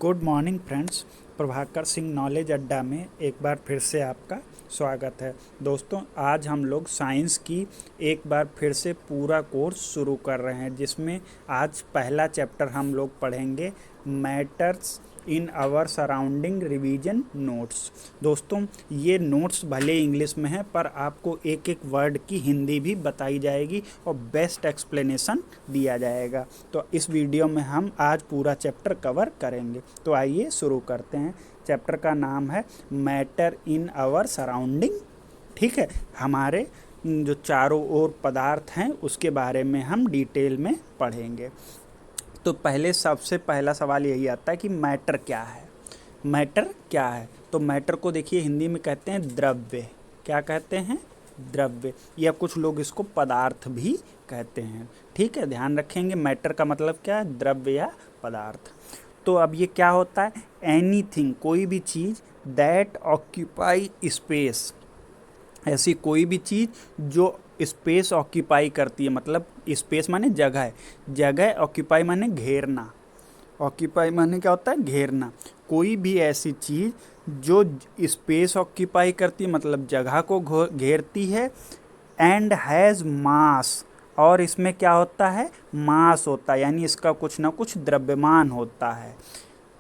Good morning friends. Prabhakar Singh knowledge अड्डा में एक बार फिर से आपका स्वागत है। दोस्तों, आज हम लोग साइंस की एक बार फिर से पूरा कोर्स शुरू कर रहे हैं, जिसमें आज पहला चैप्टर हम लोग पढ़ेंगे matters in our surrounding revision notes. दोस्तों, ये नोट्स भले इंग्लिश में है, पर आपको एक एक वर्ड की हिंदी भी बताई जाएगी और बेस्ट एक्सप्लेनेशन दिया जाएगा। तो इस वीडियो में हम आज पूरा चैप्टर कवर करेंगे। तो आइए शुरू करते हैं। चैप्टर का नाम है मैटर इन आवर सराउंडिंग। ठीक है, हमारे जो चारों ओर पदार्थ हैं उसके बारे में हम डिटेल में पढ़ेंगे। तो सबसे पहला सवाल यही आता है कि मैटर क्या है। मैटर क्या है? तो मैटर को देखिए हिंदी में कहते हैं द्रव्य। क्या कहते हैं? द्रव्य, या कुछ लोग इसको पदार्थ भी कहते हैं। ठीक है, ध्यान रखेंगे मैटर का मतलब क्या है, द्रव्य या पदार्थ। तो अब ये क्या होता है? एनीथिंग, कोई भी चीज़ दैट ऑक्यूपाई स्पेस, ऐसी कोई भी चीज़ जो स्पेस ऑक्यूपाई करती है। मतलब स्पेस माने जगह है, जगह ऑक्यूपाई माने घेरना। ऑक्यूपाई माने क्या होता है? घेरना। कोई भी ऐसी चीज़ जो स्पेस ऑक्यूपाई करती है, मतलब जगह को घेरती है। एंड हैज़ मास, और इसमें क्या होता है? मास होता है, यानी इसका कुछ ना कुछ द्रव्यमान होता है।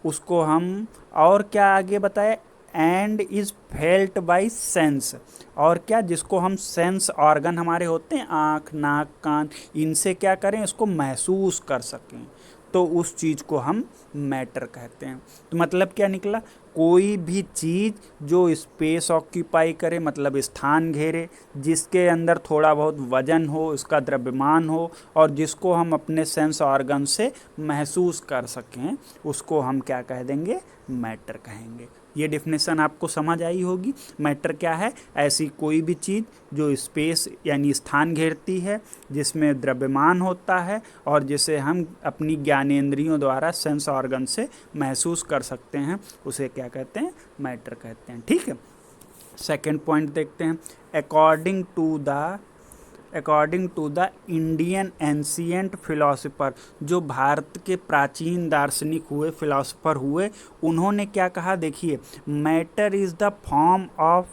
उसको हम और क्या आगे बताए? And is felt by sense, और क्या, जिसको हम सेंस ऑर्गन हमारे होते हैं, आँख, नाक, कान, इनसे क्या करें? इसको महसूस कर सकें, तो उस चीज़ को हम मैटर कहते हैं। तो मतलब क्या निकला? कोई भी चीज़ जो स्पेस ऑक्यूपाई करे, मतलब स्थान घेरे, जिसके अंदर थोड़ा बहुत वजन हो, उसका द्रव्यमान हो, और जिसको हम अपने सेंस ऑर्गन से महसूस कर सकें, उसको हम क्या कह देंगे? मैटर कहेंगे। ये डिफिनेशन आपको समझ आई होगी। मैटर क्या है? ऐसी कोई भी चीज़ जो स्पेस यानी स्थान घेरती है, जिसमें द्रव्यमान होता है, और जिसे हम अपनी ज्ञानेंद्रियों द्वारा सेंस ऑर्गन से महसूस कर सकते हैं, उसे क्या कहते हैं? मैटर कहते हैं। ठीक है, सेकेंड पॉइंट देखते हैं। According to the Indian ancient philosopher, जो भारत के प्राचीन दार्शनिक हुए, फिलोसोफर हुए, उन्होंने क्या कहा? देखिए, matter is the form of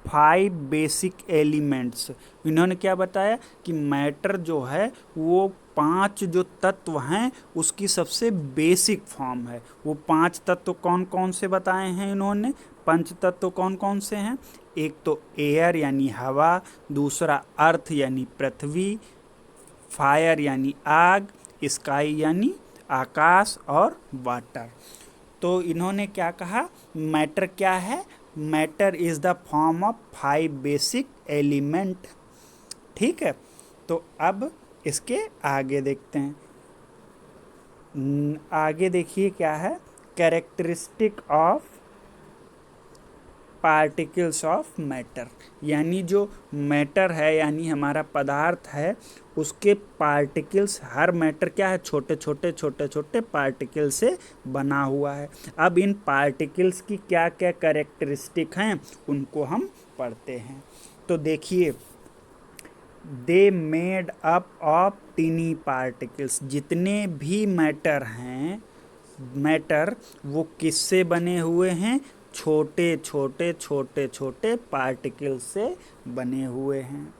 5 basic elements. इन्होंने क्या बताया कि मैटर जो है वो 5 जो तत्व हैं उसकी सबसे बेसिक फॉर्म है। वो 5 तत्व कौन कौन से बताए हैं इन्होंने? पंच तत्व कौन कौन से हैं? एक तो एयर यानी हवा, दूसरा अर्थ यानी पृथ्वी, फायर यानी आग, स्काई यानी आकाश, और वाटर। तो इन्होंने क्या कहा? मैटर क्या है? Matter is the form of 5 basic element. ठीक है, तो अब इसके आगे देखते हैं। आगे देखिए क्या है? Characteristic of particles of matter, यानी जो मैटर है, यानी हमारा पदार्थ है, उसके पार्टिकल्स, हर मैटर क्या है? छोटे छोटे पार्टिकल से बना हुआ है। अब इन पार्टिकल्स की क्या क्या कैरेक्टरिस्टिक हैं, उनको हम पढ़ते हैं। तो देखिए, they made up of tiny particles, जितने भी मैटर हैं, मैटर वो किससे बने हुए हैं? छोटे पार्टिकल से बने हुए हैं।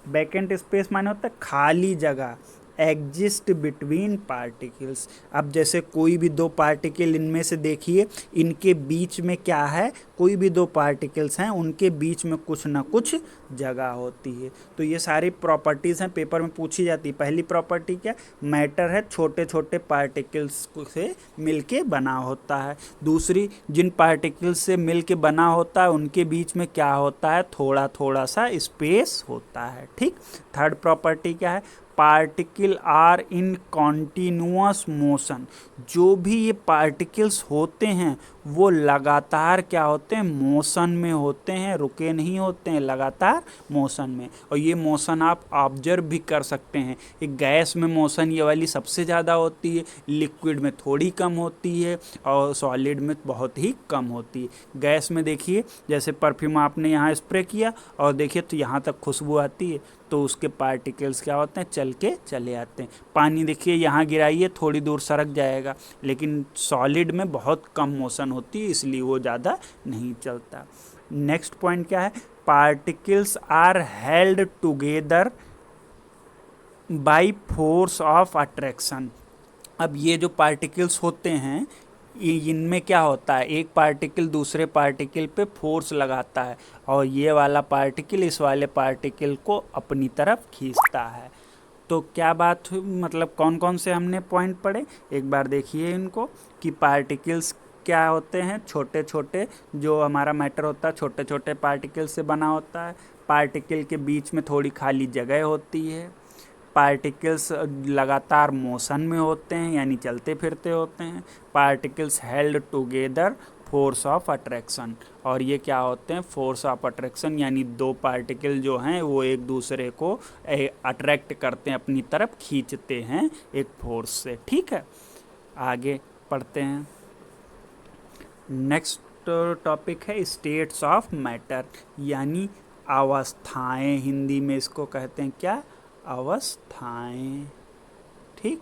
वैकेंट स्पेस माने होता है खाली जगह। एग्जिस्ट बिटवीन पार्टिकल्स, अब जैसे कोई भी दो पार्टिकल, इनमें से देखिए इनके बीच में क्या है? कोई भी दो पार्टिकल्स हैं, उनके बीच में कुछ ना कुछ जगह होती है। तो ये सारी प्रॉपर्टीज़ हैं, पेपर में पूछी जाती है। पहली प्रॉपर्टी क्या? मैटर है छोटे छोटे पार्टिकल्स से मिलके बना होता है। दूसरी, जिन पार्टिकल्स से मिलके बना होता है उनके बीच में क्या होता है? थोड़ा थोड़ा सा स्पेस होता है। ठीक। थर्ड प्रॉपर्टी क्या है? Particle are in continuous motion, जो भी ये पार्टिकल्स होते हैं वो लगातार क्या होते हैं, मोशन में होते हैं, रुके नहीं होते हैं, लगातार मोशन में। और ये मोशन आप ऑब्जर्व भी कर सकते हैं। एक गैस में मोशन ये वाली सबसे ज़्यादा होती है, लिक्विड में थोड़ी कम होती है और सॉलिड में बहुत ही कम होती है। गैस में देखिए, जैसे परफ्यूम आपने यहाँ स्प्रे किया और देखिए तो यहाँ तक खुशबू आती है, तो उसके पार्टिकल्स क्या होते हैं, चल के चले आते हैं। पानी देखिए यहाँ गिराइए थोड़ी दूर सरक जाएगा, लेकिन सॉलिड में बहुत कम मोशन होती है, इसलिए वो ज़्यादा नहीं चलता। नेक्स्ट पॉइंट क्या है, particles are held together by force of attraction. अब ये जो पार्टिकल्स होते हैं, इनमें क्या होता है, एक पार्टिकल दूसरे पार्टिकल पे फोर्स लगाता है और ये वाला पार्टिकल इस वाले पार्टिकल को अपनी तरफ खींचता है। तो क्या बात हुई, मतलब कौन कौन से हमने पॉइंट पढ़े, एक बार देखिए इनको, कि पार्टिकल्स क्या होते हैं, छोटे छोटे जो हमारा मैटर होता है छोटे छोटे पार्टिकल से बना होता है। पार्टिकल के बीच में थोड़ी खाली जगह होती है। पार्टिकल्स लगातार मोशन में होते हैं, यानी चलते फिरते होते हैं। Particles held together force of attraction, और ये क्या होते हैं, फोर्स ऑफ अट्रैक्शन, यानी दो पार्टिकल जो हैं वो एक दूसरे को अट्रैक्ट करते हैं, अपनी तरफ खींचते हैं एक फोर्स से। ठीक है, आगे पढ़ते हैं। नेक्स्ट टॉपिक है स्टेट्स ऑफ मैटर, यानी अवस्थाएं, हिंदी में इसको कहते हैं क्या, अवस्थाएं। ठीक,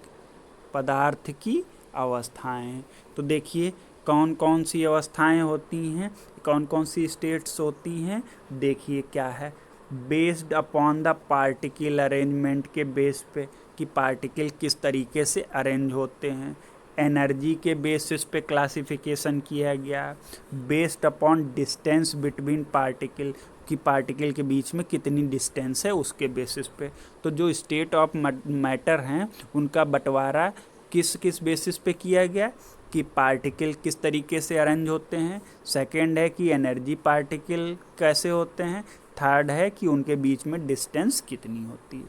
पदार्थ की अवस्थाएं। तो देखिए कौन कौन सी अवस्थाएं होती हैं, कौन कौन सी स्टेट्स होती हैं। देखिए क्या है, based upon the particle arrangement के बेस पे, कि पार्टिकल किस तरीके से अरेंज होते हैं। एनर्जी के बेसिस पे क्लासिफिकेशन किया गया। Based upon distance between particle, कि पार्टिकल के बीच में कितनी डिस्टेंस है उसके बेसिस पे। तो जो स्टेट ऑफ मैटर हैं उनका बंटवारा किस किस बेसिस पे किया गया, कि पार्टिकल किस तरीके से अरेंज होते हैं। सेकंड है कि एनर्जी पार्टिकल कैसे होते हैं। थर्ड है कि उनके बीच में डिस्टेंस कितनी होती है।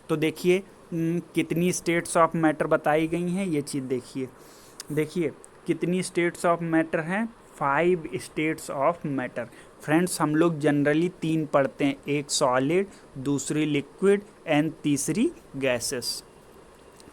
तो देखिए कितनी स्टेट्स ऑफ मैटर बताई गई हैं, ये चीज़ देखिए। देखिए कितनी स्टेट्स ऑफ मैटर हैं, 5 स्टेट्स ऑफ मैटर। फ्रेंड्स हम लोग जनरली 3 पढ़ते हैं, एक सॉलिड, दूसरी लिक्विड एंड तीसरी गैसेस।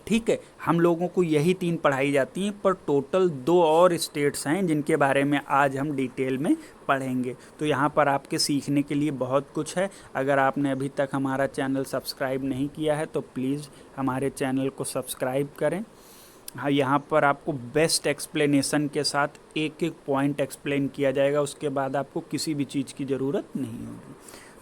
ठीक है, हम लोगों को यही 3 पढ़ाई जाती हैं, पर टोटल 2 और स्टेट्स हैं जिनके बारे में आज हम डिटेल में पढ़ेंगे। तो यहाँ पर आपके सीखने के लिए बहुत कुछ है। अगर आपने अभी तक हमारा चैनल सब्सक्राइब नहीं किया है तो प्लीज़ हमारे चैनल को सब्सक्राइब करें। हाँ, यहाँ पर आपको बेस्ट एक्सप्लेनेशन के साथ एक एक पॉइंट एक्सप्लेन किया जाएगा, उसके बाद आपको किसी भी चीज़ की ज़रूरत नहीं होगी।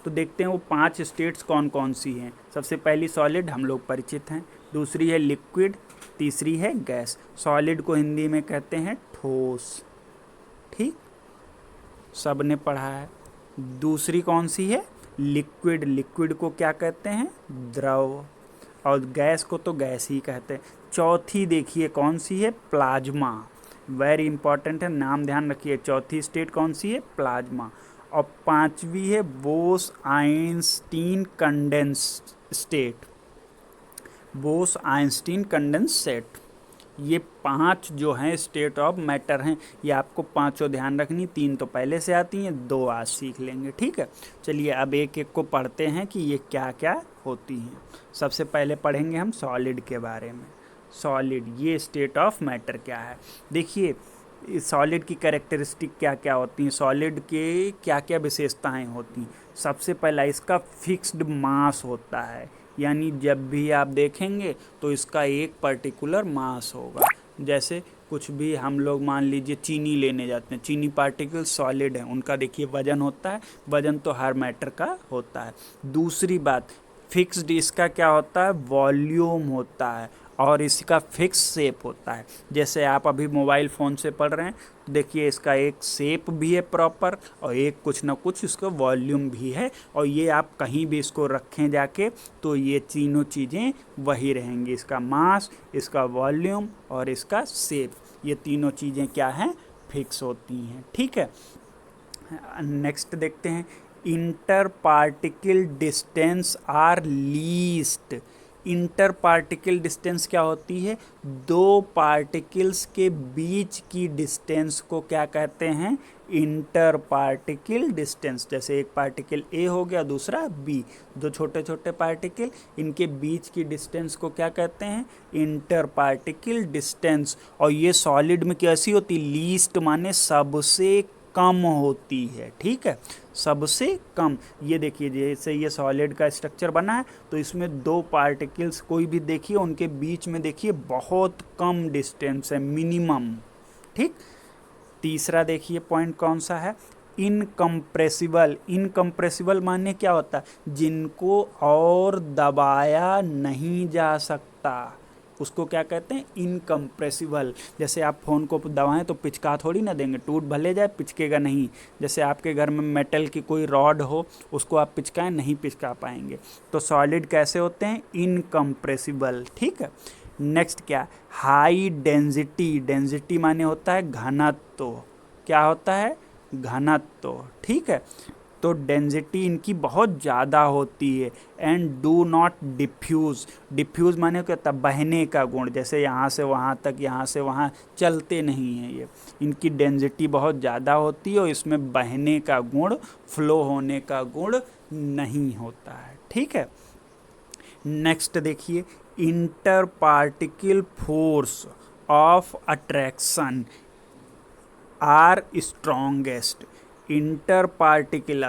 तो देखते हैं वो 5 स्टेट्स कौन कौन सी हैं। सबसे पहली सॉलिड, हम लोग परिचित हैं। दूसरी है लिक्विड, तीसरी है गैस। सॉलिड को हिंदी में कहते हैं ठोस। ठीक, सब ने पढ़ा है। दूसरी कौन सी है, लिक्विड। लिक्विड को क्या कहते हैं, द्रव। और गैस को तो गैस ही कहते हैं। चौथी देखिए कौन सी है, प्लाज्मा। वेरी इंपॉर्टेंट है, नाम ध्यान रखिए। चौथी स्टेट कौन सी है, प्लाज्मा। और 5वीं है Bose-Einstein condense state. Bose-Einstein condense set. ये 5 जो हैं स्टेट ऑफ मैटर हैं, ये आपको 5 ध्यान रखनी। 3 तो पहले से आती हैं, 2 आज सीख लेंगे। ठीक है, चलिए अब एक एक को पढ़ते हैं कि ये क्या क्या होती हैं। सबसे पहले पढ़ेंगे हम सॉलिड के बारे में। सॉलिड, ये स्टेट ऑफ मैटर क्या है। देखिए सॉलिड की कैरेक्टरिस्टिक क्या क्या होती हैं, सॉलिड के क्या क्या विशेषताएं होती हैं। सबसे पहला इसका फिक्स्ड मास होता है, यानी जब भी आप देखेंगे तो इसका एक पर्टिकुलर मास होगा। जैसे कुछ भी हम लोग मान लीजिए चीनी लेने जाते हैं, चीनी पार्टिकल सॉलिड है, उनका देखिए वजन होता है। वजन तो हर मैटर का होता है। दूसरी बात, फिक्स्ड इसका क्या होता है, वॉल्यूम होता है, और इसका फिक्स शेप होता है। जैसे आप अभी मोबाइल फ़ोन से पढ़ रहे हैं, तो देखिए इसका एक शेप भी है प्रॉपर, और एक कुछ ना कुछ इसका वॉल्यूम भी है। और ये आप कहीं भी इसको रखें जाके तो ये तीनों चीज़ें वही रहेंगी, इसका मास, इसका वॉल्यूम और इसका शेप। ये तीनों चीज़ें क्या हैं, फिक्स होती हैं। ठीक है, नेक्स्ट देखते हैं, inter particle distance are least, inter particle distance क्या होती है, दो पार्टिकल्स के बीच की डिस्टेंस को क्या कहते हैं, इंटर पार्टिकल डिस्टेंस। जैसे एक पार्टिकल ए हो गया, दूसरा बी, दो छोटे छोटे पार्टिकल, इनके बीच की डिस्टेंस को क्या कहते हैं, इंटर पार्टिकल डिस्टेंस। और ये सॉलिड में कैसी होती, लीस्ट माने सबसे कम होती है, ठीक है, सबसे कम। ये देखिए जैसे ये सॉलिड का स्ट्रक्चर बना है, तो इसमें दो पार्टिकल्स कोई भी देखिए उनके बीच में देखिए बहुत कम डिस्टेंस है, मिनिमम, ठीक। तीसरा देखिए पॉइंट कौन सा है, इनकम्प्रेसिबल। इनकम्प्रेसिबल माने क्या होता है, जिनको और दबाया नहीं जा सकता, उसको क्या कहते हैं, इनकम्प्रेसिबल। जैसे आप फ़ोन को दबाएं तो पिचका थोड़ी ना देंगे, टूट भले जाए पिचकेगा नहीं। जैसे आपके घर में मेटल की कोई रॉड हो, उसको आप पिचकाएं, नहीं पिचका पाएंगे। तो सॉलिड कैसे होते हैं, इनकम्प्रेसिबल, ठीक है। नेक्स्ट क्या, हाई डेंसिटी। डेंसिटी माने होता है घनत्व, क्या होता है, घनत्व, ठीक है। तो डेंसिटी इनकी बहुत ज़्यादा होती है। And do not diffuse. Diffuse माने क्या होता है, बहने का गुण, जैसे यहाँ से वहाँ तक, यहाँ से वहाँ चलते नहीं हैं ये। इनकी डेंसिटी बहुत ज़्यादा होती है और इसमें बहने का गुण, फ्लो होने का गुण नहीं होता है, ठीक है। नेक्स्ट देखिए, inter particle force of attraction are strongest. Inter particle,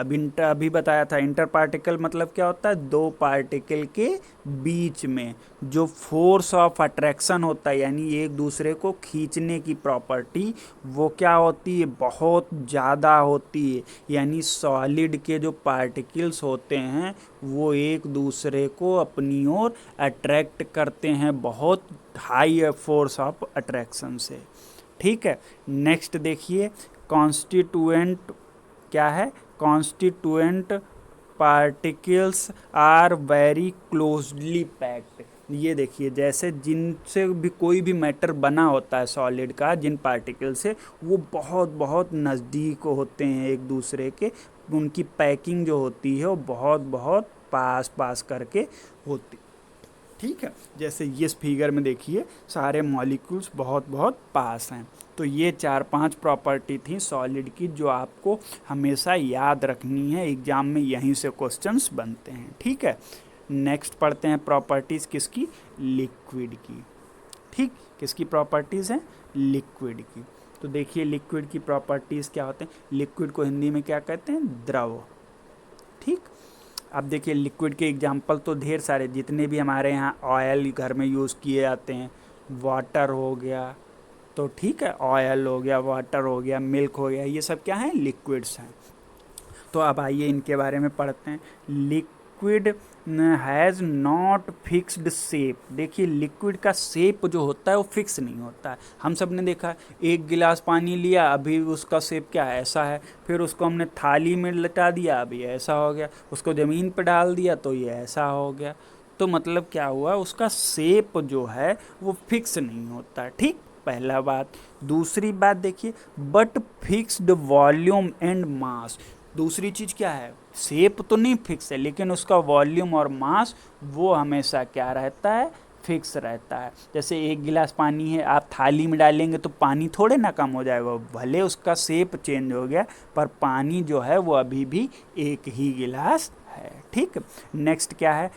अभी बताया था, इंटर पार्टिकल मतलब क्या होता है, दो पार्टिकल के बीच में जो फोर्स ऑफ अट्रैक्शन होता है, यानी एक दूसरे को खींचने की प्रॉपर्टी, वो क्या होती है, बहुत ज़्यादा होती है। यानी सॉलिड के जो पार्टिकल्स होते हैं वो एक दूसरे को अपनी ओर अट्रैक्ट करते हैं बहुत हाई फोर्स ऑफ अट्रैक्शन से, ठीक है। नेक्स्ट देखिए, कॉन्स्टिट्यूएंट क्या है, constituent particles are very closely packed. ये देखिए जैसे जिनसे भी कोई भी मैटर बना होता है सॉलिड का, जिन पार्टिकल से, वो बहुत बहुत नज़दीक होते हैं एक दूसरे के, उनकी पैकिंग जो होती है वो बहुत बहुत पास पास करके होती, ठीक है। जैसे इस फिगर में देखिए सारे मॉलिक्यूल्स बहुत बहुत पास हैं। तो ये 4-5 प्रॉपर्टी थी सॉलिड की जो आपको हमेशा याद रखनी है, एग्जाम में यहीं से क्वेश्चंस बनते हैं, ठीक है। नेक्स्ट पढ़ते हैं प्रॉपर्टीज़ किसकी, लिक्विड की, ठीक। किसकी प्रॉपर्टीज़ हैं, लिक्विड की। तो देखिए लिक्विड की प्रॉपर्टीज़ क्या होते हैं, लिक्विड को हिंदी में क्या कहते हैं, द्रव, ठीक। अब देखिए लिक्विड के एग्जाम्पल तो ढेर सारे, जितने भी हमारे यहाँ ऑयल घर में यूज़ किए जाते हैं, वाटर हो गया, तो ठीक है, ऑयल हो गया, वाटर हो गया, मिल्क हो गया, ये सब क्या हैं, लिक्विड्स हैं। तो अब आइए इनके बारे में पढ़ते हैं। Liquid has not fixed shape. देखिए लिक्विड का शेप जो होता है वो फिक्स नहीं होता है। हम सब ने देखा, एक गिलास पानी लिया, अभी उसका शेप क्या है, ऐसा है, फिर उसको हमने थाली में लटा दिया, अभी ऐसा हो गया, उसको ज़मीन पर डाल दिया तो ये ऐसा हो गया। तो मतलब क्या हुआ, उसका शेप जो है वो फिक्स नहीं होता, ठीक, पहला बात। दूसरी बात देखिए, but fixed volume and mass. दूसरी चीज़ क्या है, शेप तो नहीं फिक्स है, लेकिन उसका वॉल्यूम और मास वो हमेशा क्या रहता है, फिक्स रहता है। जैसे एक गिलास पानी है, आप थाली में डालेंगे तो पानी थोड़े ना कम हो जाएगा, भले उसका शेप चेंज हो गया पर पानी जो है वो अभी भी एक ही गिलास है, ठीक। नेक्स्ट क्या है,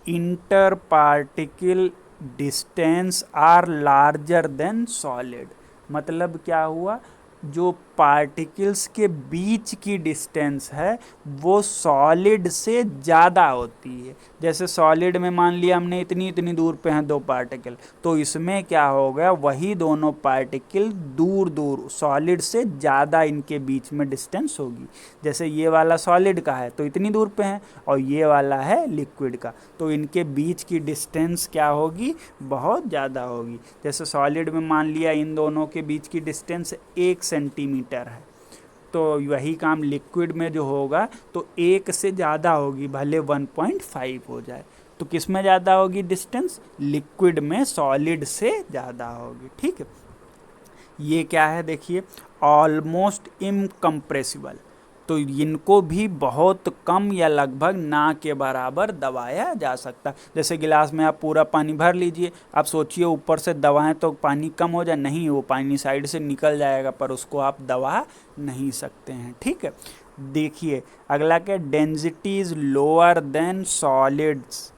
inter particle distance are larger than solid. मतलब क्या हुआ, जो पार्टिकल्स के बीच की डिस्टेंस है वो सॉलिड से ज़्यादा होती है। जैसे सॉलिड में मान लिया हमने इतनी इतनी दूर पे हैं दो पार्टिकल, तो इसमें क्या हो गया, वही दोनों पार्टिकल दूर दूर सॉलिड से ज़्यादा इनके बीच में डिस्टेंस होगी। जैसे ये वाला सॉलिड का है तो इतनी दूर पे है, और ये वाला है लिक्विड का, तो इनके बीच की डिस्टेंस क्या होगी, बहुत ज़्यादा होगी। जैसे सॉलिड में मान लिया इन दोनों के बीच की डिस्टेंस 1 सेंटीमीटर है, तो वही काम लिक्विड में जो होगा तो 1 से ज़्यादा होगी, भले 1.5 हो जाए। तो किस में ज़्यादा होगी डिस्टेंस, लिक्विड में सॉलिड से ज़्यादा होगी, ठीक है। ये क्या है देखिए, ऑलमोस्ट इनकम्प्रेसिबल। तो इनको भी बहुत कम या लगभग ना के बराबर दबाया जा सकता है। जैसे गिलास में आप पूरा पानी भर लीजिए, आप सोचिए ऊपर से दबाएं तो पानी कम हो जाए, नहीं, वो पानी साइड से निकल जाएगा, पर उसको आप दबा नहीं सकते हैं। ठीक है, देखिए अगला क्या, density is lower than solids,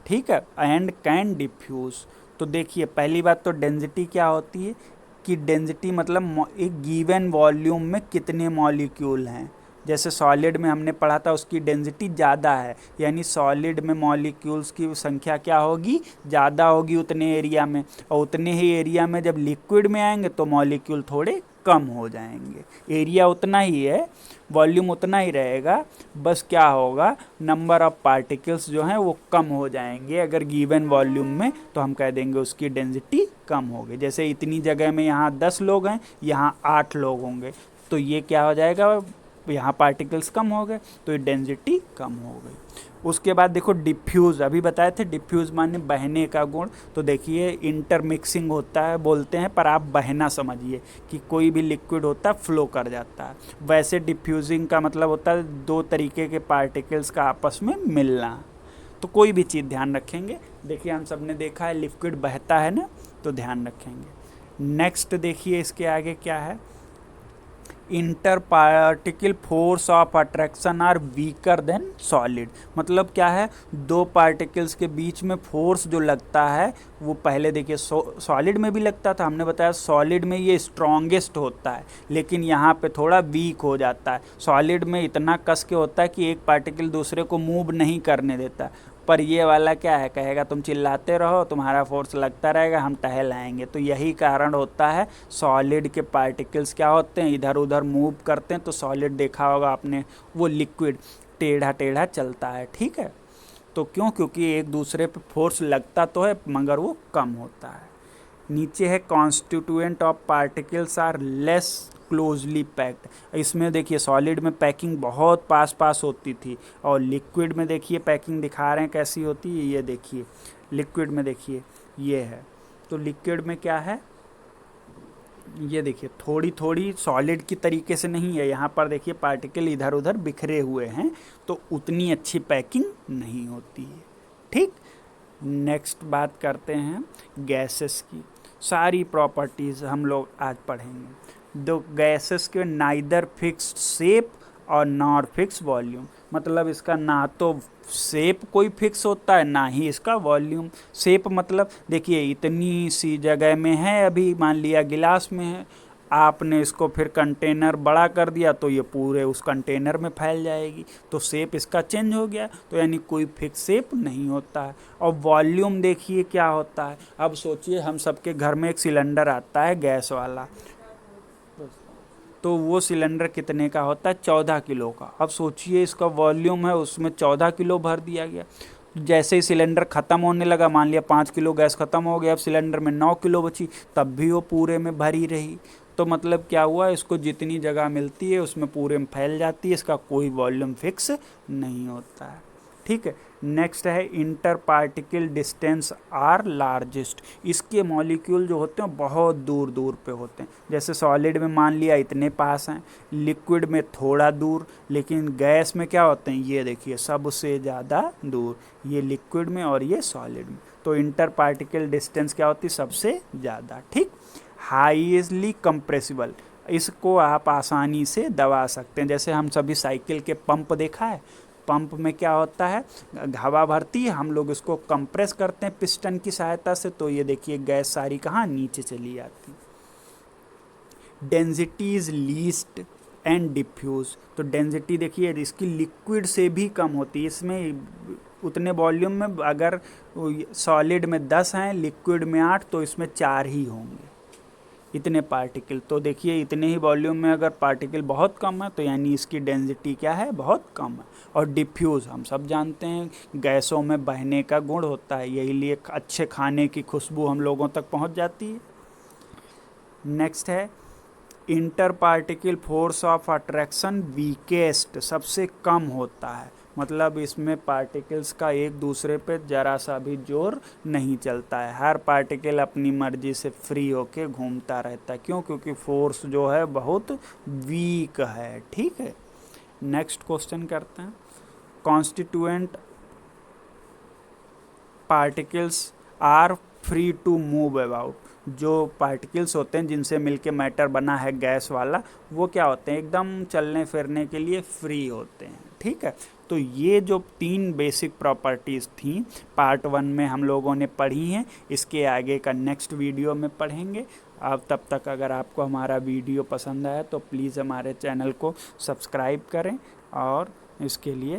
ठीक है, एंड कैन डिफ्यूज। तो देखिए पहली बात तो डेंसिटी क्या होती है कि डेंसिटी मतलब एक गिवन वॉल्यूम में कितने मॉलिक्यूल हैं। जैसे सॉलिड में हमने पढ़ा था उसकी डेंसिटी ज़्यादा है, यानी सॉलिड में मॉलिक्यूल्स की संख्या क्या होगी, ज़्यादा होगी उतने एरिया में, और उतने ही एरिया में जब लिक्विड में आएंगे तो मॉलिक्यूल थोड़े कम हो जाएंगे। एरिया उतना ही है, वॉल्यूम उतना ही रहेगा, बस क्या होगा, नंबर ऑफ पार्टिकल्स जो हैं वो कम हो जाएंगे अगर गिवन वॉल्यूम में, तो हम कह देंगे उसकी डेंसिटी कम होगी। जैसे इतनी जगह में यहाँ 10 लोग हैं, यहाँ 8 लोग होंगे, तो ये क्या हो जाएगा, यहाँ पार्टिकल्स कम हो गए, तो ये डेंसिटी कम हो गई। उसके बाद देखो डिफ्यूज़, अभी बताए थे डिफ्यूज़ माने बहने का गुण। तो देखिए इंटरमिक्सिंग होता है बोलते हैं, पर आप बहना समझिए कि कोई भी लिक्विड होता है फ्लो कर जाता है। वैसे डिफ्यूजिंग का मतलब होता है दो तरीके के पार्टिकल्स का आपस में मिलना। तो कोई भी चीज़ ध्यान रखेंगे, देखिए हम सब ने देखा है लिक्विड बहता है ना, तो ध्यान रखेंगे। नेक्स्ट देखिए इसके आगे क्या है, inter particle force of attraction are weaker than solid. मतलब क्या है, दो पार्टिकल्स के बीच में फोर्स जो लगता है वो पहले देखिए सॉलिड में भी लगता था, हमने बताया सॉलिड में ये स्ट्रॉन्गेस्ट होता है, लेकिन यहाँ पे थोड़ा वीक हो जाता है। सॉलिड में इतना कस के होता है कि एक पार्टिकल दूसरे को मूव नहीं करने देता, पर ये वाला क्या है, कहेगा तुम चिल्लाते रहो, तुम्हारा फोर्स लगता रहेगा, हम टहल आएंगे। तो यही कारण होता है सॉलिड के पार्टिकल्स क्या होते हैं, इधर उधर मूव करते हैं। तो सॉलिड देखा होगा आपने, वो लिक्विड टेढ़ा टेढ़ा चलता है, ठीक है। तो क्यों, क्योंकि एक दूसरे पे फोर्स लगता तो है मगर वो कम होता है। नीचे है constituent of particles are less closely packed. इसमें देखिए सॉलिड में पैकिंग बहुत पास पास होती थी, और लिक्विड में देखिए पैकिंग दिखा रहे हैं कैसी होती है, ये देखिए लिक्विड में देखिए ये है। तो लिक्विड में क्या है, ये देखिए थोड़ी थोड़ी सॉलिड की तरीके से नहीं है, यहाँ पर देखिए पार्टिकल इधर उधर बिखरे हुए हैं, तो उतनी अच्छी पैकिंग नहीं होती है, ठीक। नेक्स्ट बात करते हैं गैसेस की, सारी प्रॉपर्टीज़ हम लोग आज पढ़ेंगे। दो गैसेस के नाइदर फिक्स्ड शेप और नॉर फिक्स वॉल्यूम, मतलब इसका ना तो शेप कोई फिक्स होता है ना ही इसका वॉल्यूम। शेप मतलब देखिए इतनी सी जगह में है, अभी मान लिया गिलास में है, आपने इसको फिर कंटेनर बड़ा कर दिया तो ये पूरे उस कंटेनर में फैल जाएगी, तो शेप इसका चेंज हो गया, तो यानी कोई फिक्स शेप नहीं होता है। और वॉल्यूम देखिए क्या होता है, अब सोचिए हम सबके घर में एक सिलेंडर आता है गैस वाला, तो वो सिलेंडर कितने का होता है, 14 किलो का। अब सोचिए इसका वॉल्यूम है, उसमें 14 किलो भर दिया गया। जैसे ही सिलेंडर ख़त्म होने लगा, मान लिया 5 किलो गैस ख़त्म हो गया, अब सिलेंडर में 9 किलो बची, तब भी वो पूरे में भरी रही। तो मतलब क्या हुआ, इसको जितनी जगह मिलती है उसमें पूरे में फैल जाती है, इसका कोई वॉल्यूम फिक्स नहीं होता है, ठीक है। नेक्स्ट है inter particle distance are largest. इसके मॉलिक्यूल जो होते हैं बहुत दूर दूर पे होते हैं। जैसे सॉलिड में मान लिया इतने पास हैं, लिक्विड में थोड़ा दूर, लेकिन गैस में क्या होते हैं, ये देखिए सबसे ज़्यादा दूर, ये लिक्विड में और ये सॉलिड में। तो इंटर पार्टिकल डिस्टेंस क्या होती है, सबसे ज़्यादा, ठीक। हाईली कंप्रेसिबल, इसको आप आसानी से दबा सकते हैं। जैसे हम सभी साइकिल के पंप देखा है, पंप में क्या होता है, हवा भरती है, हम लोग इसको कंप्रेस करते हैं पिस्टन की सहायता से, तो ये देखिए गैस सारी कहाँ, नीचे चली आती। Density is least and diffuse, तो डेंसिटी देखिए इसकी लिक्विड से भी कम होती है। इसमें उतने वॉल्यूम में अगर सॉलिड में 10 हैं, लिक्विड में 8, तो इसमें 4 ही होंगे इतने पार्टिकल। तो देखिए इतने ही वॉल्यूम में अगर पार्टिकल बहुत कम है, तो यानी इसकी डेंसिटी क्या है, बहुत कम है। और डिफ्यूज़ हम सब जानते हैं गैसों में बहने का गुण होता है, यही लिए अच्छे खाने की खुशबू हम लोगों तक पहुंच जाती है। नेक्स्ट है inter particle force of attraction weakest, सबसे कम होता है, मतलब इसमें पार्टिकल्स का एक दूसरे पे जरा सा भी जोर नहीं चलता है, हर पार्टिकल अपनी मर्जी से फ्री होके घूमता रहता है। क्यों, क्योंकि फोर्स जो है बहुत वीक है, ठीक है। नेक्स्ट क्वेश्चन करते हैं। Constituent particles are free to move about. जो पार्टिकल्स होते हैं जिनसे मिलके मैटर बना है गैस वाला, वो क्या होते हैं, एकदम चलने फिरने के लिए फ्री होते हैं। ठीक है, तो ये जो 3 बेसिक प्रॉपर्टीज़ थी पार्ट 1 में हम लोगों ने पढ़ी हैं, इसके आगे का नेक्स्ट वीडियो में पढ़ेंगे। अब तब तक अगर आपको हमारा वीडियो पसंद आया तो प्लीज़ हमारे चैनल को सब्सक्राइब करें और इसके लिए